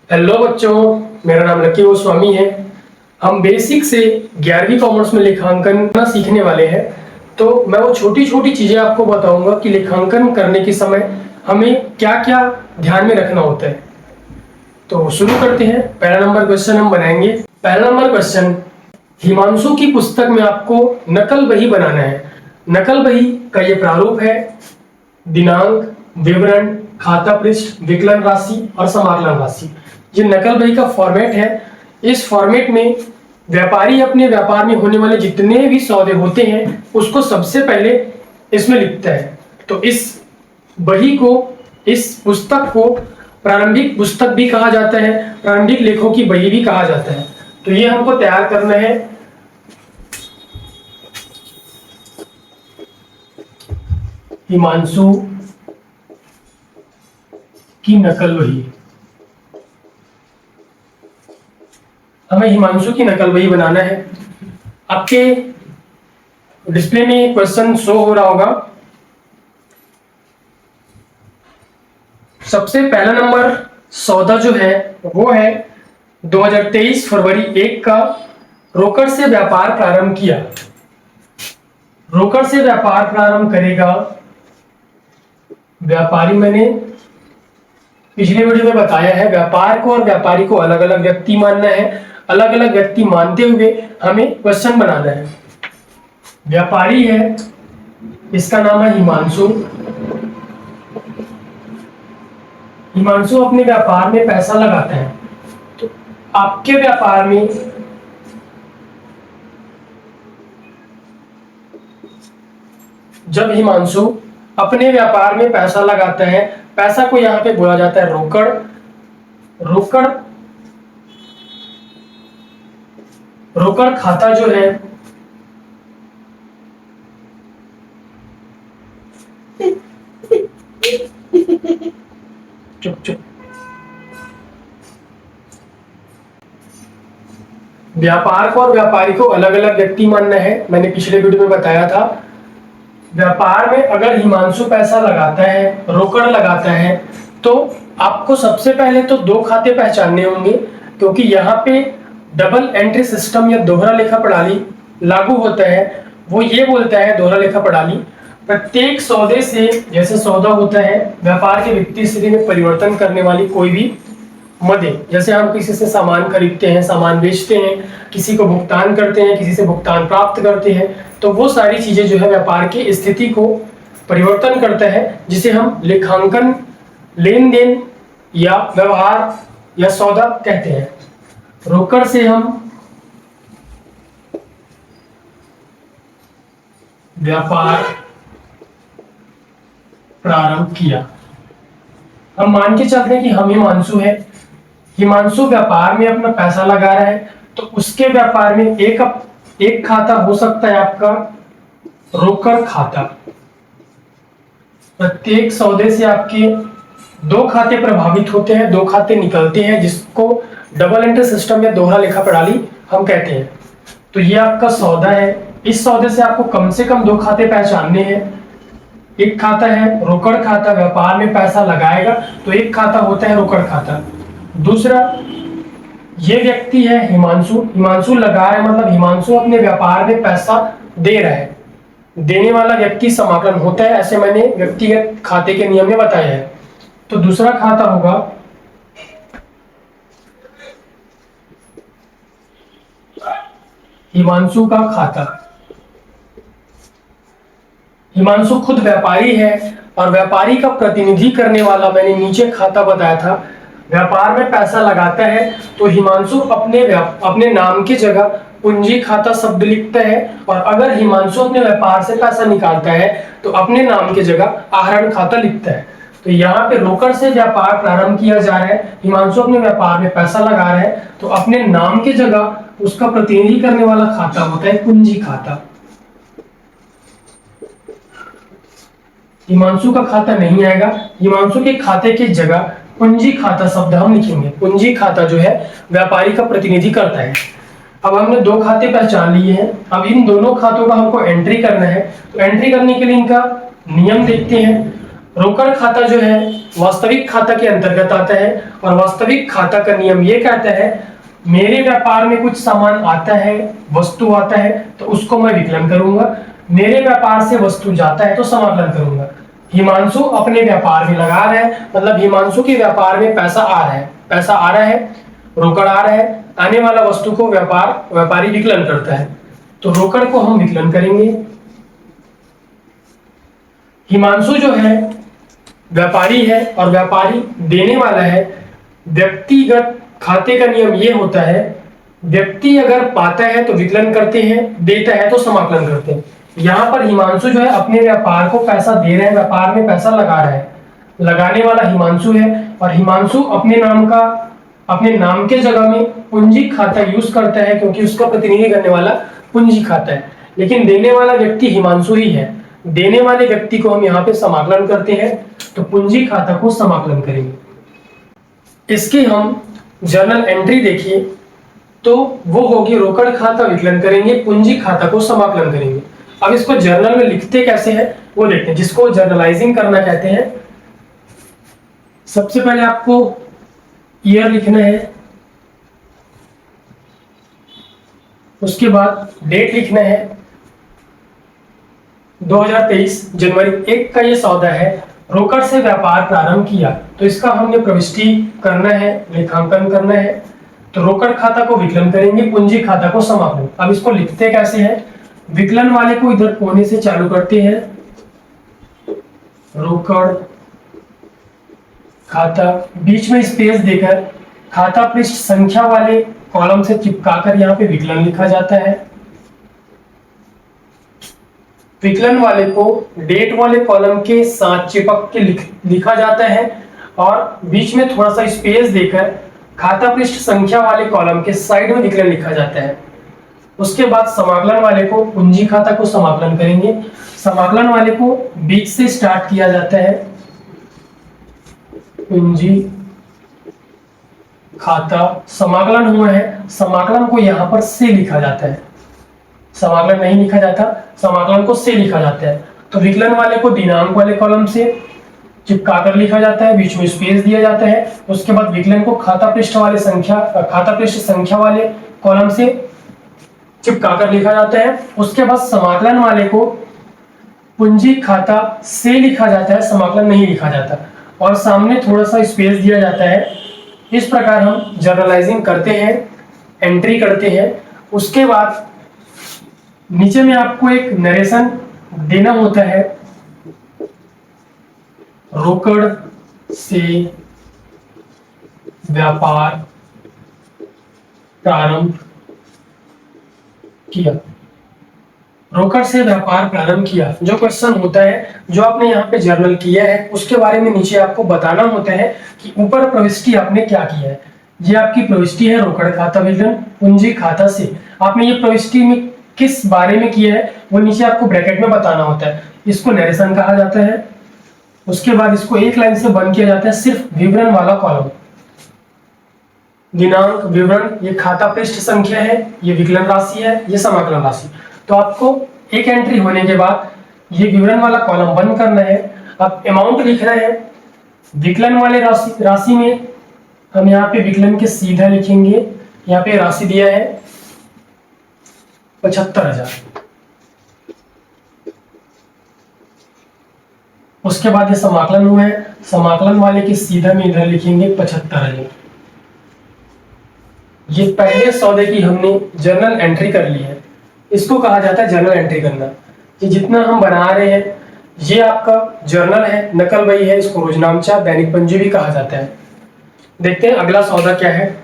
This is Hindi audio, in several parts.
हेलो बच्चों, मेरा नाम लकी गोस्वामी है। हम बेसिक से 11वीं कॉमर्स में लेखांकन सीखने वाले हैं। तो मैं वो छोटी छोटी चीजें आपको बताऊंगा कि लेखांकन करने के समय हमें क्या क्या ध्यान में रखना होता है। तो शुरू करते हैं। पहला नंबर क्वेश्चन हम बनाएंगे। पहला नंबर क्वेश्चन, हिमांशु की पुस्तक में आपको नकल बही बनाना है। नकल बही का ये प्रारूप है: दिनांक, विवरण, खाता पृष्ठ, विकलन राशि और समाकलन राशि। ये नकल बही का फॉर्मेट है। इस फॉर्मेट में व्यापारी अपने व्यापार में होने वाले जितने भी सौदे होते हैं उसको सबसे पहले इसमें लिखता है। तो इस बही को, इस पुस्तक को प्रारंभिक पुस्तक भी कहा जाता है, प्रारंभिक लेखों की बही भी कहा जाता है। तो ये हमको तैयार करना है। हिमांशु की नकल बही, हमें हिमांशु की नकल बही बनाना है। आपके डिस्प्ले में क्वेश्चन शो हो रहा होगा। सबसे पहला नंबर सौदा जो है वो है 2023 फरवरी 1 का रोकड़ से व्यापार प्रारंभ किया। रोकड़ से व्यापार प्रारंभ करेगा व्यापारी। मैंने पिछले वीडियो में बताया है, व्यापार को और व्यापारी को अलग अलग व्यक्ति मानना है। अलग अलग व्यक्ति मानते हुए हमें क्वेश्चन बनाना है। व्यापारी है, इसका नाम है हिमांशु। हिमांशु अपने व्यापार में पैसा लगाता है। तो आपके व्यापार में जब हिमांशु अपने व्यापार में पैसा लगाता है, पैसा को यहां पे बोला जाता है रोकड़। रोकड़, रोकड़ खाता जो है चुप चुप व्यापार को और व्यापारी को अलग अलग व्यक्ति मानना है। मैंने पिछले वीडियो में बताया था। व्यापार में अगर हिमांशु पैसा लगाता है, रोकड़ लगाता है, तो आपको सबसे पहले तो दो खाते पहचानने होंगे, क्योंकि यहाँ पे डबल एंट्री सिस्टम या दोहरा लेखा प्रणाली लागू होता है। वो ये बोलता है, दोहरा लेखा प्रणाली, प्रत्येक सौदे से, जैसे सौदा होता है व्यापार के वित्तीय स्थिति में परिवर्तन करने वाली कोई भी मदें, जैसे हम किसी से सामान खरीदते हैं, सामान बेचते हैं, किसी को भुगतान करते हैं, किसी से भुगतान प्राप्त करते हैं, तो वो सारी चीजें जो है व्यापार की स्थिति को परिवर्तन करता है, जिसे हम लेखांकन, लेन देन या व्यवहार या सौदा कहते हैं। रोकड़ से हम व्यापार प्रारंभ किया। हम मान के चलते हैं कि हम हिमांशु है। हिमांशु व्यापार में अपना पैसा लगा रहा है, तो उसके व्यापार में एक खाता हो सकता है आपका रोकड़ खाता। प्रत्येक सौदे से आपके दो खाते प्रभावित होते हैं, दो खाते निकलते हैं, जिसको डबल एंट्री सिस्टम या दोहरा लेखा प्रणाली हम कहते हैं। तो ये आपका सौदा है। इस सौदे से आपको कम से कम दो खाते पहचानने हैं। एक खाता है रोकड़ खाता, व्यापार में पैसा लगाएगा तो एक खाता होता है रोकड़ खाता। दूसरा, ये व्यक्ति है हिमांशु। हिमांशु लगा रहा है, मतलब हिमांशु अपने व्यापार में पैसा दे रहा है। देने वाला व्यक्ति समाकलन होता है, ऐसे मैंने व्यक्तिगत खाते के नियम में बताया है। तो दूसरा खाता होगा हिमांशु का खाता। हिमांशु खुद व्यापारी है और व्यापारी का प्रतिनिधि करने वाला मैंने नीचे खाता बताया था। व्यापार में पैसा लगाता है तो हिमांशु अपने नाम की जगह पूंजी खाता शब्द लिखता है, और अगर हिमांशु अपने व्यापार से पैसा निकालता है तो अपने नाम की जगह आहरण खाता लिखता है। तो यहाँ पे रोकड़ से व्यापार प्रारंभ किया जा रहा है, हिमांशु अपने व्यापार में पैसा लगा रहा है, तो अपने नाम की जगह उसका प्रतिनिधि करने वाला खाता होता है पूंजी खाता। हिमांशु का खाता नहीं आएगा, हिमांशु के खाते की जगह पूंजी खाता शब्द हम लिखेंगे। पूंजी खाता जो है व्यापारी का प्रतिनिधि करता है। अब हमने दो खाते पहचान लिए हैं। अब इन दोनों खातों का हमको एंट्री करना है। तो एंट्री करने के लिए इनका नियम देखते हैं। रोकड़ खाता जो है वास्तविक खाता के अंतर्गत आता है, और वास्तविक खाता का नियम ये कहता है मेरे व्यापार में कुछ सामान आता है, वस्तु आता है, तो उसको मैं विकलन करूंगा। मेरे व्यापार से वस्तु जाता है तो समाकलन करूंगा। हिमांशु अपने व्यापार में लगा रहा है, मतलब हिमांशु के व्यापार में पैसा आ रहा है, पैसा आ रहा है, रोकड़ आ रहा है, आने वाला वस्तु को व्यापारी विकलन करता है, तो रोकड़ को हम विकलन करेंगे। हिमांशु जो है व्यापारी है और व्यापारी देने वाला है। व्यक्तिगत खाते का नियम ये होता है, व्यक्ति अगर पाता है तो विकलन करते हैं, देता है तो समाकलन करते हैं। यहाँ पर हिमांशु जो है अपने व्यापार को पैसा दे रहे हैं, व्यापार में पैसा लगा रहा है, लगाने वाला हिमांशु है, और हिमांशु अपने नाम के जगह में पूंजी खाता यूज करता है, क्योंकि उसका प्रतिनिधि करने वाला पूंजी खाता है, लेकिन देने वाला व्यक्ति हिमांशु ही है। देने वाले व्यक्ति को हम यहाँ पे समाकलन करते हैं, तो पूंजी खाता को समाकलन करेंगे। इसकी हम जर्नल एंट्री देखिए तो वो होगी रोकड़ खाता विकलन करेंगे, पूंजी खाता को समाकलन करेंगे। अब इसको जर्नल में लिखते कैसे हैं वो देखते हैं, जिसको जर्नलाइजिंग करना कहते हैं। सबसे पहले आपको ईयर लिखना है, उसके बाद डेट लिखना है। 2023 जनवरी 1 का ये सौदा है, रोकड़ से व्यापार प्रारंभ किया, तो इसका हमने प्रविष्टि करना है, लेखांकन करना है, तो रोकड़ खाता को विकलन करेंगे, पूंजी खाता को समाकलन। अब इसको लिखते कैसे हैं, विकलन वाले को इधर कोने से चालू करते हैं, रोकड़ खाता, बीच में स्पेस देकर खाता पृष्ठ संख्या वाले कॉलम से चिपकाकर यहाँ पे विकलन लिखा जाता है। विकलन वाले को डेट वाले कॉलम के साथ चिपक के लिखा जाता है, और बीच में थोड़ा सा स्पेस देकर खाता पृष्ठ संख्या वाले कॉलम के साइड में विकलन लिखा जाता है। उसके बाद समाकलन वाले को पूंजी खाता को समाकलन करेंगे। समाकलन वाले को बीच से स्टार्ट किया जाता है, पूंजी खाता समाकलन हुआ है, समाकलन को यहाँ पर से लिखा जाता है, समाकलन नहीं लिखा जाता, समाकलन को से लिखा जाता है। तो विकलन वाले को दिनांक वाले कॉलम से चिपकाकर लिखा जाता है, बीच में स्पेस दिया जाता है। उसके बाद विकलन को खाता पृष्ठ संख्या वाले कॉलम से चिपकाकर लिखा जाता है। उसके बाद समाकलन वाले को पूंजी खाता से लिखा जाता है, समाकलन नहीं लिखा जाता, और सामने थोड़ा सा स्पेस दिया जाता है। इस प्रकार हम जर्नलाइजिंग करते हैं, एंट्री करते हैं। उसके बाद नीचे में आपको एक नरेशन देना होता है, रोकड़ से व्यापार प्रारंभ किया, रोकड़ से व्यापार प्रारंभ किया। जो क्वेश्चन होता है जो आपने यहाँ पे जर्नल किया है उसके बारे में नीचे आपको बताना होता है कि ऊपर प्रविष्टि आपने क्या किया है। ये आपकी प्रविष्टि है रोकड़ खाता विवरण पूंजी खाता से। आपने ये प्रविष्टि में किस बारे में किया है वो नीचे आपको ब्रैकेट में बताना होता है। इसको नरेशन कहा जाता है। उसके बाद इसको एक लाइन से बंद किया जाता है, सिर्फ विवरण वाला कॉलम। दिनांक, विवरण, ये खाता पृष्ठ संख्या है, ये विकलन राशि है, ये समाकलन राशि। तो आपको एक एंट्री होने के बाद ये विवरण वाला कॉलम बंद करना है। अब अमाउंट लिखना है। विकलन वाले राशि में हम यहाँ पे विकलन के सीधा लिखेंगे। यहाँ पे राशि दिया है 75,000। उसके बाद ये समाकलन हुआ है, समाकलन वाले के सीधा में इधर लिखेंगे 75,000। ये पहले सौदे की हमने जर्नल एंट्री कर ली है। इसको कहा जाता है जर्नल एंट्री करना। ये जितना हम बना रहे हैं ये आपका जर्नल है, नकल वही है। इसको रोजनामचा, दैनिक पंजी भी कहा जाता है। देखते हैं अगला सौदा क्या है।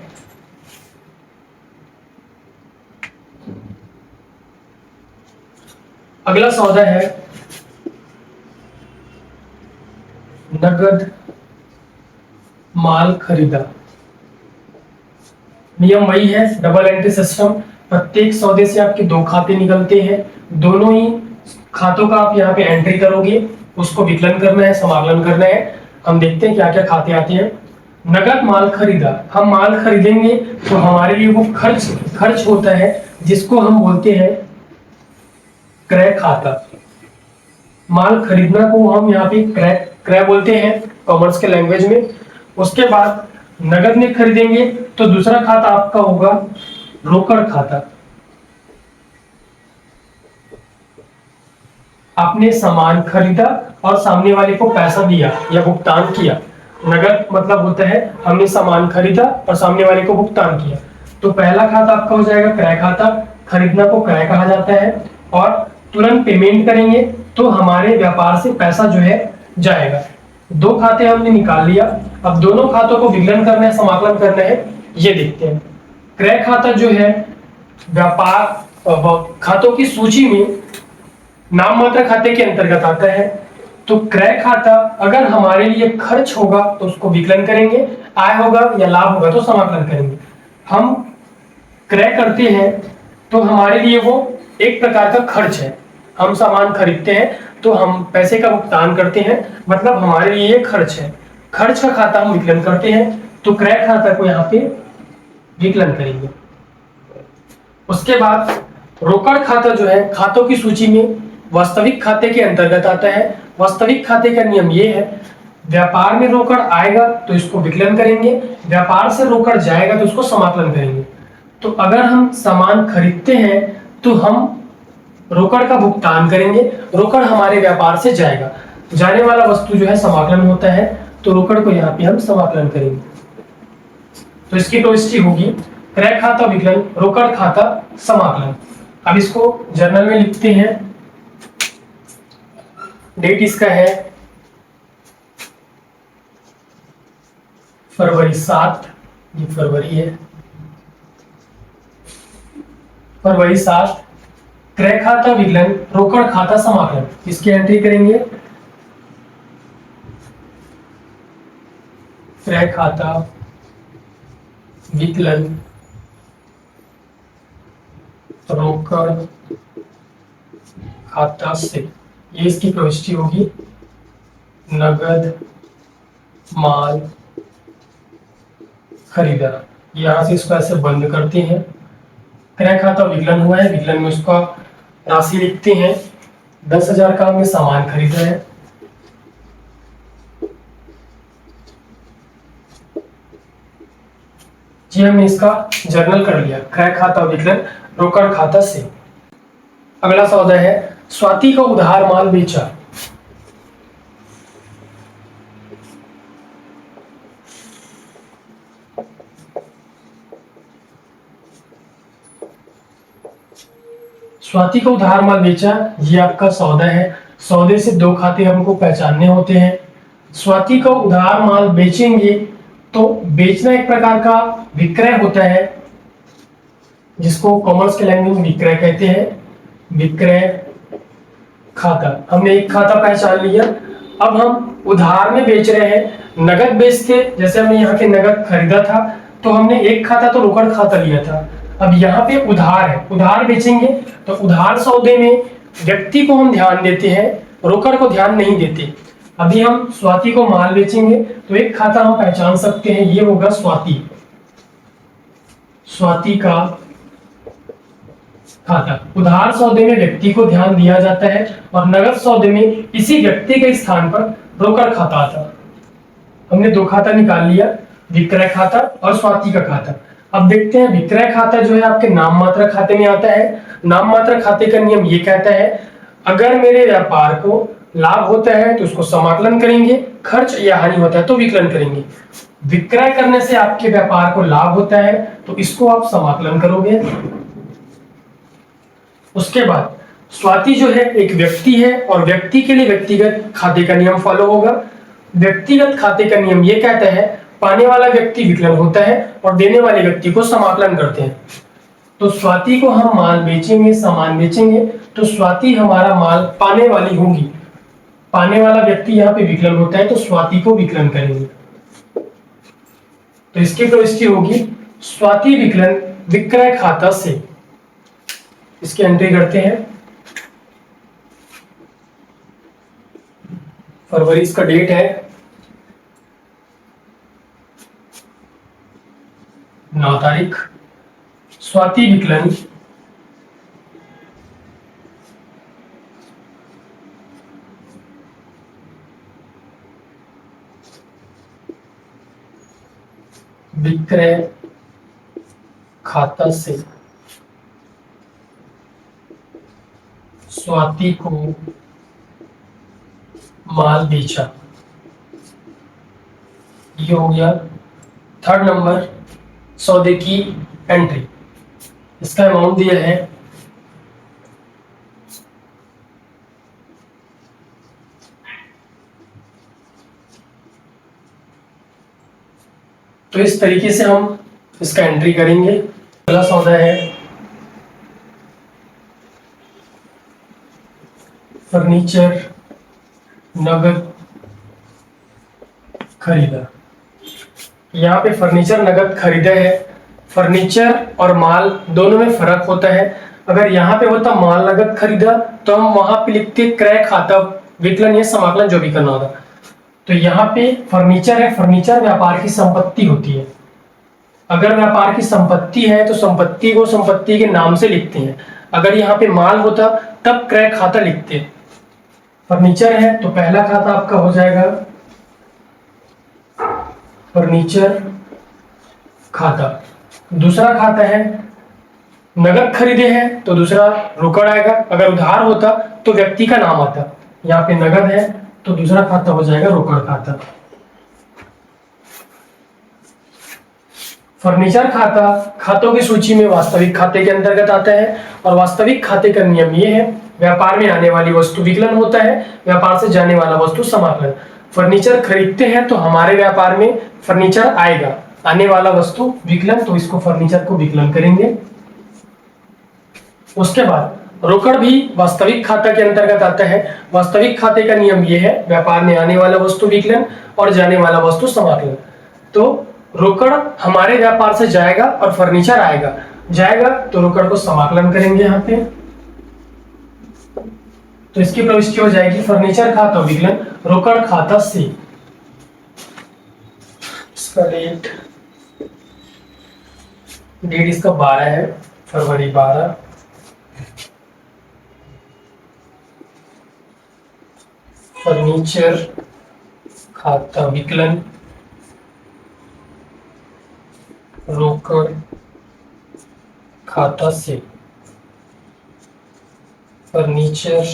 अगला सौदा है नगद माल खरीदा। नियम वही है, डबल एंट्री सिस्टम। प्रत्येक सौदे से आपके दो खाते निकलते हैं, दोनों ही खातों का आप यहाँ पे एंट्री करोगे, उसको विकलन करना है, समाकलन करना है। हम देखते हैं क्या क्या खाते आते हैं। नगद माल खरीदा, हम माल खरीदेंगे तो हमारे लिए वो खर्च होता है जिसको हम बोलते हैं क्रय खाता। माल खरीदना को हम यहाँ पे क्रय बोलते हैं कॉमर्स के लैंग्वेज में। उसके बाद नगद में खरीदेंगे तो दूसरा खाता आपका होगा रोकड़ खाता। आपने सामान खरीदा और सामने वाले को पैसा दिया या भुगतान किया। नगद मतलब होता है हमने सामान खरीदा और सामने वाले को भुगतान किया। तो पहला खाता आपका हो जाएगा क्रय खाता। खरीदना को क्रय कहा जाता है। और तुरंत पेमेंट करेंगे तो हमारे व्यापार से पैसा जो है जाएगा। दो खाते हमने निकाल लिया। अब दोनों खातों को विकलन करना है, समाकलन करना है, ये देखते हैं। क्रय खाता जो है व्यापार खातों की सूची में नाम मात्र खाते के अंतर्गत आता है। तो क्रय खाता अगर हमारे लिए खर्च होगा तो उसको विकलन करेंगे, आय होगा या लाभ होगा तो समाकलन करेंगे। हम क्रय करते हैं तो हमारे लिए वो एक प्रकार का खर्च है। हम सामान खरीदते हैं तो हम पैसे का भुगतान करते हैं, मतलब हमारे लिए ये खर्च है। खर्च का खाता हम विकलन करते हैं तो क्रय खाता को यहाँ पे विकलन करेंगे। उसके बाद रोकड़ खाता जो है खातों की सूची में वास्तविक खाते के अंतर्गत आता है। वास्तविक खाते का नियम ये है, व्यापार में रोकड़ आएगा तो इसको विकलन करेंगे, व्यापार से रोकड़ जाएगा तो उसको समाकलन करेंगे। तो अगर हम सामान खरीदते हैं तो हम रोकड़ का भुगतान करेंगे, रोकड़ हमारे व्यापार से जाएगा, जाने वाला वस्तु जो है समाकलन होता है, तो रोकड़ को यहाँ पे हम समाकलन करेंगे। तो इसकी प्रविष्टि होगी क्रय खाता विकलन, रोकड़ खाता समाकलन। अब इसको जर्नल में लिखते हैं। डेट इसका है फरवरी 7, ये फरवरी है, फरवरी 7। क्रय खाता विकलन, रोकड़ खाता समाकलन, इसकी एंट्री करेंगे। क्रय खाता विकलन, रोकड़ खाता से, ये इसकी प्रविष्टि होगी नगद माल खरीदा। यहां से इसको ऐसे बंद करते हैं। क्रय खाता विकलन हुआ है, विकलन में उसका राशि लिखते हैं। 10,000 का हमने सामान खरीदा है। जी हमने इसका जर्नल कर लिया, क्रय खाता विकलन रोकड़ खाता से। अगला सौदा है स्वाति का उधार माल बेचा। स्वाति को उधार माल बेचा, ये आपका सौदा है। सौदे से दो खाते हमको पहचानने होते हैं। स्वाति को उधार माल बेचेंगे तो बेचना एक प्रकार का विक्रय होता है, जिसको कॉमर्स के लैंग्वेज में विक्रय कहते हैं। विक्रय खाता, हमने एक खाता पहचान लिया। अब हम उधार में बेच रहे हैं। नगद बेचते, जैसे हमने यहाँ पे नगद खरीदा था तो हमने एक खाता तो रोकड़ खाता लिया था। अब यहाँ पे उधार है, उधार बेचेंगे तो उधार सौदे में व्यक्ति को हम ध्यान देते हैं, रोकड़ को ध्यान नहीं देते। अभी हम स्वाति को माल बेचेंगे तो एक खाता हम पहचान सकते हैं, ये होगा स्वाति। स्वाति का खाता, उधार सौदे में व्यक्ति को ध्यान दिया जाता है और नगद सौदे में इसी व्यक्ति के स्थान पर रोकड़ खाता आता। हमने दो खाता निकाल लिया, विक्रय खाता और स्वाति का खाता। अब देखते हैं विक्रय खाता जो है आपके नाम मात्र खाते में आता है। नाम मात्र खाते का नियम ये कहता है, अगर मेरे व्यापार को लाभ होता है तो उसको समाकलन करेंगे, खर्च या हानि होता है तो विकलन करेंगे। विक्रय करने से आपके व्यापार को लाभ होता है तो इसको आप समाकलन करोगे। उसके बाद स्वाति जो है एक व्यक्ति है और व्यक्ति के लिए व्यक्तिगत खाते का नियम फॉलो होगा। व्यक्तिगत खाते का नियम ये कहता है, पाने वाला व्यक्ति विकलन होता है और देने वाले व्यक्ति को समाकलन करते हैं। तो स्वाति को हम माल बेचेंगे, सामान बेचेंगे तो स्वाति हमारा माल पाने वाली होगी। पाने वाला व्यक्ति यहाँ पे विकलन होता है तो स्वाति को विकलन करेंगे। तो इसकी प्रविष्टि होगी स्वाति विकलन विक्रय खाता से। इसकी एंट्री करते हैं। फरवरी इसका डेट है 9 तारीख। स्वाति विकलन विक्रय खाता से स्वाति को माल बेचा, ये हो गया थर्ड नंबर सौदे की एंट्री। इसका अमाउंट दिया है तो इस तरीके से हम इसका एंट्री करेंगे। अगला सौदा है फर्नीचर नगद खरीदा। यहाँ पे फर्नीचर नगद खरीदा है। फर्नीचर और माल दोनों में फर्क होता है। अगर यहाँ पे होता माल नगद खरीदा तो हम वहां पे लिखते क्रय खाता विकलन या समाकलन जो भी करना होता। तो यहाँ पे फर्नीचर है, फर्नीचर व्यापार की संपत्ति होती है। अगर व्यापार की संपत्ति है तो संपत्ति को संपत्ति के नाम से लिखते हैं। अगर यहाँ पे माल होता तब क्रय खाता लिखते हैं। फर्नीचर है तो पहला खाता आपका हो जाएगा फर्नीचर खाता। दूसरा खाता है नगद खरीदे हैं तो दूसरा रोकड़ आएगा। अगर उधार होता तो व्यक्ति का नाम आता। यहाँ पे नगद है तो दूसरा खाता हो जाएगा रोकड़ खाता। फर्नीचर खाता खातों की सूची में वास्तविक खाते के अंतर्गत आता है और वास्तविक खाते का नियम ये है, व्यापार में आने वाली वस्तु विकलन होता है, व्यापार से जाने वाला वस्तु समाकलन। फर्नीचर खरीदते हैं तो हमारे व्यापार में फर्नीचर आएगा, आने वाला वस्तु विकलन, तो इसको फर्नीचर को विकलन करेंगे। उसके बाद रोकड़ भी वास्तविक खाता के अंतर्गत आता है। वास्तविक खाते का नियम यह है, व्यापार में आने वाला वस्तु विकलन और जाने वाला वस्तु समाकलन। तो रोकड़ हमारे व्यापार से जाएगा और फर्नीचर आएगा, जाएगा तो रोकड़ को समाकलन करेंगे यहाँ पे। तो इसकी प्रविष्टि हो जाएगी फर्नीचर खाता विकलन रोकड़ खाता से। इसका डेट इसका 12 है, फरवरी 12। फर्नीचर खाता विकलन रोकड़ खाता से फर्नीचर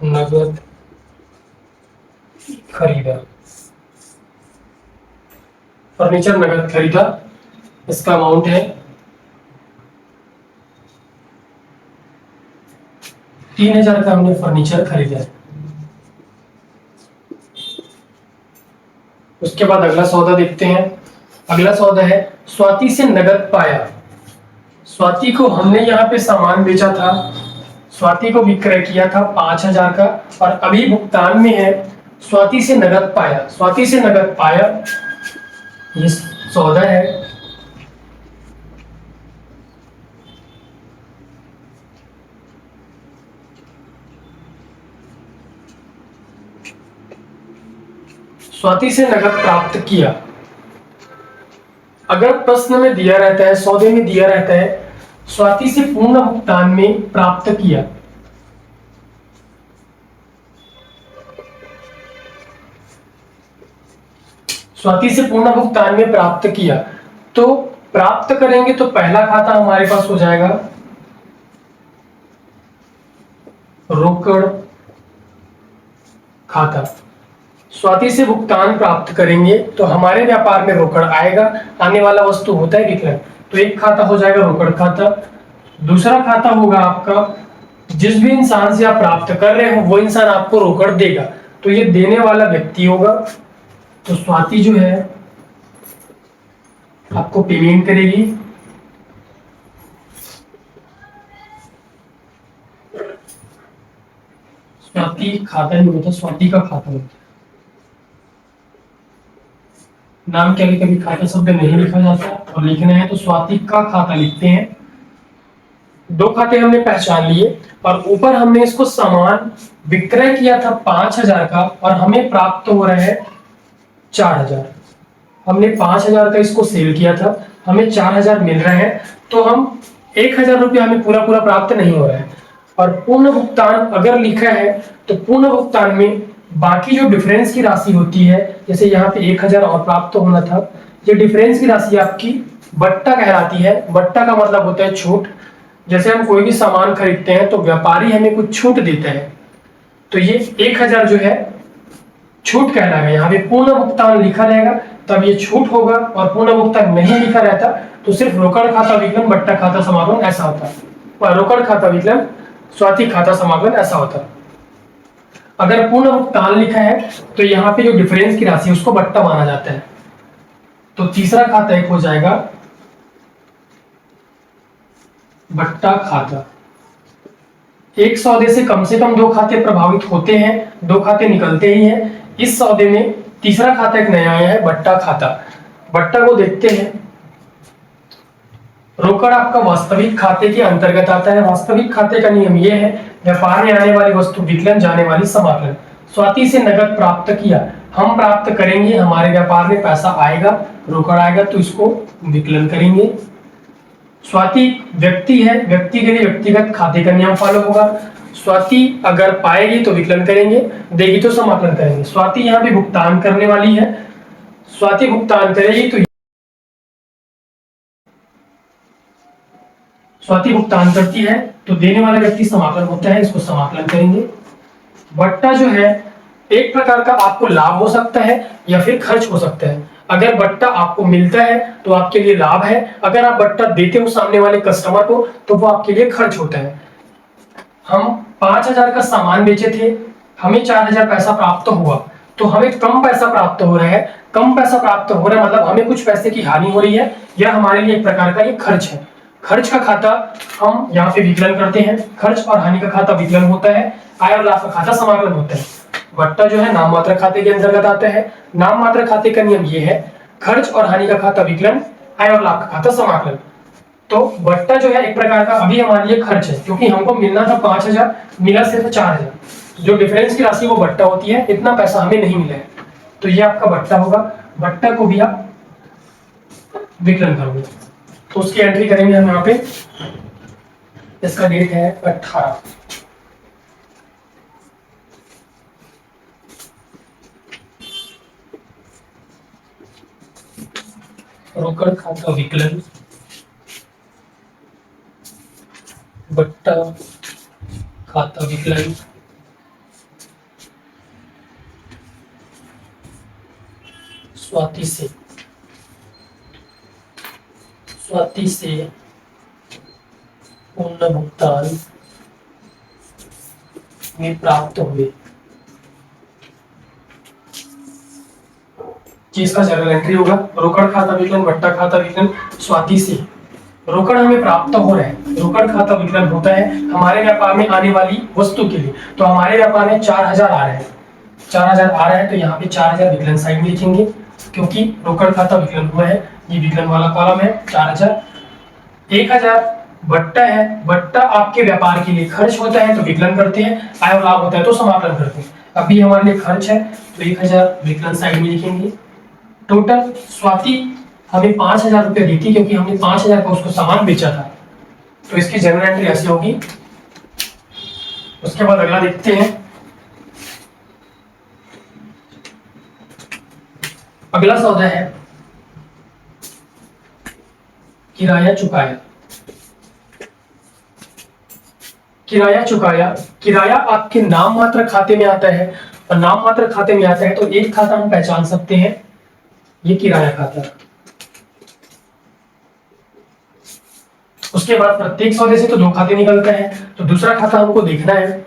नगद खरीदा। फर्नीचर नगद खरीदा, इसका अमाउंट है 3000 का हमने फर्नीचर खरीदा है। उसके बाद अगला सौदा देखते हैं। अगला सौदा है स्वाति से नगद पाया। स्वाति को हमने यहाँ पे सामान बेचा था, स्वाति को विक्रय किया था 5000 का और अभी भुगतान में है स्वाति से नगद पाया। स्वाति से नगद पाया ये सौदा है। स्वाति से नगद प्राप्त किया। अगर प्रश्न में दिया रहता है, सौदे में दिया रहता है स्वाति से पूर्ण भुगतान में प्राप्त किया, स्वाति से पूर्ण भुगतान में प्राप्त किया, तो प्राप्त करेंगे तो पहला खाता हमारे पास हो जाएगा रोकड़ खाता। स्वाति से भुगतान प्राप्त करेंगे तो हमारे व्यापार में रोकड़ आएगा, आने वाला वस्तु होता है विकलन, तो एक खाता हो जाएगा रोकड़ खाता। दूसरा खाता होगा आपका जिस भी इंसान से आप प्राप्त कर रहे हो वो इंसान आपको रोकड़ देगा, तो ये देने वाला व्यक्ति होगा। तो स्वाति जो है आपको पेमेंट करेगी। स्वाति खाता नहीं होता, स्वाति का खाता होता। नाम के आगे कभी खाता शब्द नहीं लिखा जाता और लिखना है तो स्वाति का खाता लिखते हैं। दो खाते हमने पहचान लिए और ऊपर हमने इसको सामान विक्रय किया था 5000 का और हमें प्राप्त हो रहा है 4000। हमने 5000 का इसको सेल किया था, हमें 4000 मिल रहे हैं, तो हम 1000 रुपया हमें पूरा पूरा प्राप्त नहीं हो रहा है। और पूर्ण भुगतान अगर लिखा है तो पूर्ण भुगतान में बाकी जो डिफरेंस की राशि होती है, जैसे यहाँ पे 1000 और प्राप्त होना था, ये डिफरेंस की राशि आपकी बट्टा कहलाती है। बट्टा का मतलब होता है छूट। जैसे हम कोई भी सामान खरीदते हैं तो व्यापारी हमें कुछ छूट देता है, तो ये 1000 जो है छूट कहलाएगा। यहाँ पे पूर्ण भुगतान लिखा रहेगा तब ये छूट होगा, और पूर्ण भुगतान नहीं लिखा रहता तो सिर्फ रोकड़ खाता विकलन बट्टा खाता समापन ऐसा होता है, और रोकड़ खाता विकलन स्वाती खाता समापन ऐसा होता है। अगर पूर्ण भुगतान लिखा है तो यहाँ पे जो डिफरेंस की राशि है उसको बट्टा माना जाता है। तो तीसरा खाता एक हो जाएगा बट्टा खाता। एक सौदे से कम 2 खाते प्रभावित होते हैं, 2 खाते निकलते ही हैं। इस सौदे में तीसरा खाता एक नया आया है, बट्टा खाता। बट्टा को देखते हैं। रोकड़ आपका वास्तविक खाते के अंतर्गत आता है। वास्तविक खाते का नियम यह है, व्यापार में आने वाली वस्तु विकलन, जाने वाली समाकलन। स्वाति से नगद प्राप्त किया, हम प्राप्त करेंगे, हमारे व्यापार में पैसा आएगा, रोकड़ आएगा तो इसको विकलन करेंगे। स्वाति व्यक्ति है, व्यक्ति के लिए व्यक्तिगत खाते का नियम फॉलो होगा। स्वाति अगर पाएगी तो विकलन करेंगे, देगी तो समाकलन करेंगे। स्वाति यहाँ पे भुगतान करने वाली है, स्वाति भुगतान करेगी तो स्वाति भुगतान करती है तो देने वाला व्यक्ति समाकलन होता है, इसको समाकलन करेंगे। बट्टा जो है एक प्रकार का आपको लाभ हो सकता है या फिर खर्च हो सकता है। अगर बट्टा आपको मिलता है तो आपके लिए लाभ है, अगर आप बट्टा देते हो सामने वाले कस्टमर को तो वो आपके लिए खर्च होता है। हम 5000 का सामान बेचे थे, हमें 4000 पैसा प्राप्त हुआ, तो हमें कम पैसा प्राप्त हो रहा है। कम पैसा प्राप्त हो रहा है मतलब हमें कुछ पैसे की हानि हो रही है, यह हमारे लिए एक प्रकार का ये खर्च है। खर्च का खाता हम यहाँ पे विकलन करते हैं। खर्च और हानि का खाता विकलन होता है, आय और लाभ का खाता समाकलन होता है। बट्टा जो है नाम मात्र खाते के अंतर्गत आता है। नाम मात्र खाते का नियम ये है, खर्च और हानि का खाता विकलन, आय और लाभ का खाता समाकलन। तो बट्टा जो है एक प्रकार का अभी हमारे लिए खर्च है, क्योंकि हमको मिलना था 5000, मिला सिर्फ 4000। जो डिफरेंस की राशि वो बट्टा होती है, इतना पैसा हमें नहीं मिला है, तो ये आपका बट्टा होगा। बट्टा को भी आप विकलन करोगे तो उसकी एंट्री करेंगे हम यहाँ पे। इसका डेट है 18। रोकड़ खाता विकलन बट्टा खाता विकलन स्वाति से पूर्ण भुगतान में प्राप्त हुए। चीज का जनरल एंट्री होगा, रोकड़ खाता विकलन बट्टा खाता विकलन स्वाति से। रोकड़ हमें प्राप्त हो रहा है, रोकड़ खाता विकलन होता है हमारे व्यापार में आने वाली वस्तु के लिए। तो हमारे व्यापार में 4000 आ रहा है, 4000 आ रहा है तो यहाँ पे 4000 विकलन साइड में लिखेंगे, क्योंकि रोकड़ खाता विकलन हुआ है, ये विकलन वाला कॉलम है 4000। 1000 बट्टा है, बट्टा आपके व्यापार के लिए खर्च होता है तो विकलन करते हैं, आय और लाभ होता है तो समाकलन करते हैं। अभी हमारे लिए खर्च है तो 1000 विकलन साइड में लिखेंगे। टोटल स्वाति हमें 5000 रुपये दी थी, क्योंकि हमने 5000 का उसको सामान बेचा था, तो इसकी जनरल एंट्री ऐसी होगी। उसके बाद अगला देखते हैं। अगला सौदा है किराया चुकाया। किराया चुकाया, किराया आपके नाम मात्र खाते में आता है, और नाम मात्र खाते में आता है तो एक खाता हम पहचान सकते हैं, ये किराया खाता। उसके बाद प्रत्येक सौदे से तो 2 खाते निकलते हैं, तो दूसरा खाता हमको देखना है।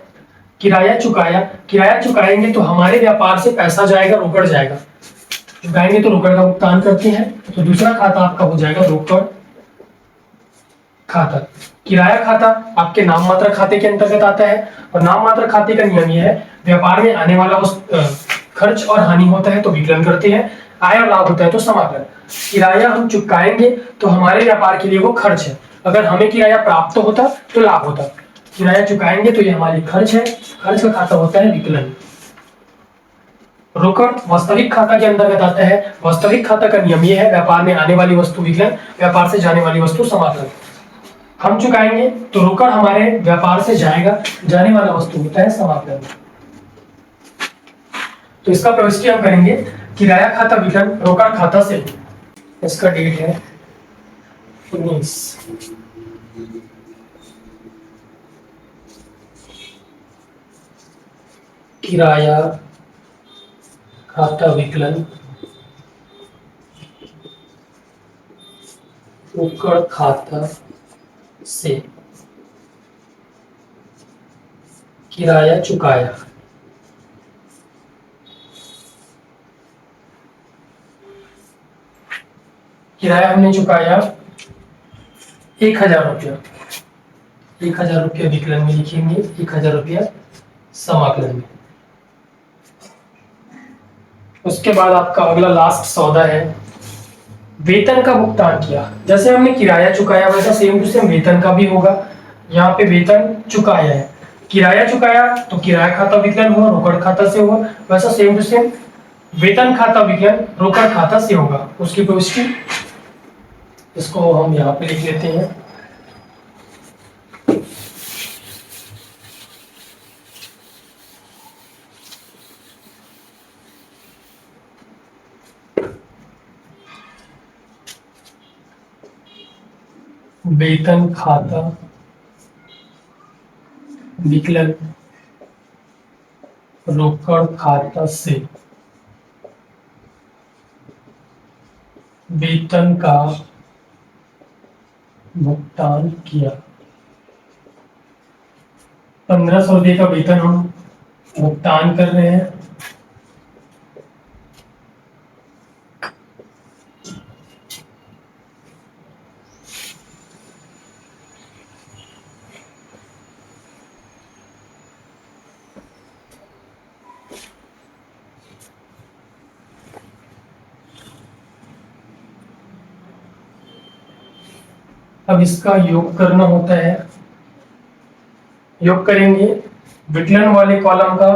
किराया चुकाया, किराया चुकाएंगे तो हमारे व्यापार से पैसा जाएगा, रोकड़ जाएगा। चुकाएंगे तो रोकड़ का भुगतान करते हैं, तो दूसरा खाता आपका हो जाएगा रोकड़ खाता। किराया खाता आपके नाम मात्र खाते के अंतर्गत आता है, और नाम मात्र खाते का नियम यह है, व्यापार में आने वाला खर्च और हानि होता है तो विकलन करते हैं, आय और लाभ होता है तो समाकलन। किराया हम चुकाएंगे तो हमारे व्यापार के लिए वो खर्च है, अगर हमें किराया प्राप्त होता तो लाभ होता। किराया चुकाएंगे तो ये हमारी खर्च है, खर्च का खाता होता है विकलन। रोकड़ वास्तविक खाता के अंतर्गत आता है। वास्तविक खाता का नियम यह है, व्यापार में आने वाली वस्तु विकलन, व्यापार से जाने वाली वस्तु समाकलन। हम चुकाएंगे तो रोकड़ हमारे व्यापार से जाएगा, जाने वाला वस्तु होता है समाकलन। तो इसका प्रविष्टि हम करेंगे किराया खाता विकलन रोकड़ खाता से। इसका डेट है 19। किराया खाता विकलन रोकड़ खाता से किराया चुकाया। किराया हमने चुकाया 1,000 रुपया। 1,000 रुपया विकलन में लिखेंगे, 1,000 रुपया समाकलन में। उसके बाद आपका अगला लास्ट सौदा है वेतन का भुगतान किया। जैसे हमने किराया चुकाया वैसा सेम टू सेम वेतन का भी होगा। यहाँ पे वेतन चुकाया है, किराया चुकाया तो किराया खाता विकलन हुआ, रोकड़ खाता से हुआ। वैसा सेम टू सेम वेतन खाता विकलन रोकड़ खाता से होगा। उसकी प्रविष्टि इसको हम यहाँ पे लिख लेते हैं। वेतन खाता विकलन रोकड़ खाता से वेतन का भुगतान किया। 1,500 रुपये का वेतन हम भुगतान कर रहे हैं। अब इसका योग करना होता है। योग करेंगे, विकलन वाले कॉलम का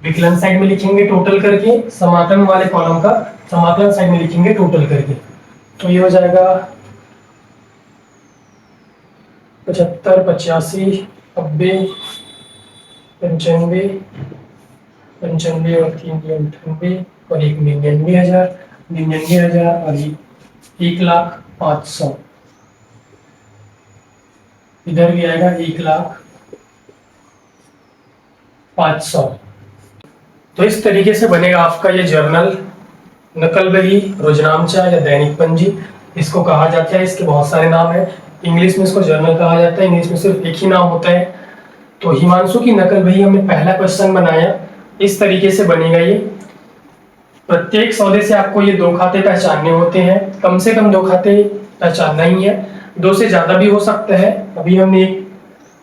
विकलन साइड में लिखेंगे टोटल करके, समाकलन वाले कॉलम का समाकलन साइड में लिखेंगे टोटल करके। तो ये हो जाएगा 75, 85, 90, 95, 95 और 3 98 और 1 99,000, 99,000 और 1,05,100। इधर भी आएगा 1,05,100। तो इस तरीके से बनेगा आपका ये जर्नल, नकल बही, रोजनामचा या दैनिक पंजी इसको कहा जाता है। इसके बहुत सारे नाम हैं। इंग्लिश में इसको जर्नल कहा जाता है, इंग्लिश में सिर्फ एक ही नाम होता है। तो हिमांशु की नकल बही हमने पहला क्वेश्चन बनाया, इस तरीके से बनेगा ये। प्रत्येक सौदे से आपको ये 2 खाते पहचानने होते हैं। कम से कम 2 खाते पहचानना ही है, 2 से ज्यादा भी हो सकता है। अभी हमने एक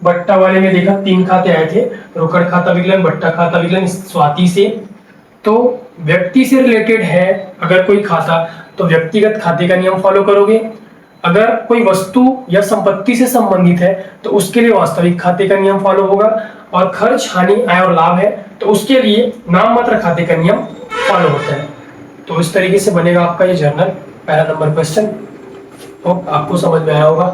बट्टा वाले में देखा 3 खाते आए थे, रोकड़ खाता विकलन, बट्टा खाता विकलन, स्वाति से। तो व्यक्ति से रिलेटेड है अगर कोई खाता तो व्यक्तिगत खाते का नियम फॉलो करोगे। अगर कोई वस्तु या संपत्ति से संबंधित है तो उसके लिए वास्तविक खाते का नियम फॉलो होगा। और खर्च, हानि, आय और लाभ है तो उसके लिए नाम मात्र खाते का नियम फॉलो होता है। तो इस तरीके से बनेगा आपका ये जर्नल। पहला नंबर क्वेश्चन आपको समझ में आया होगा।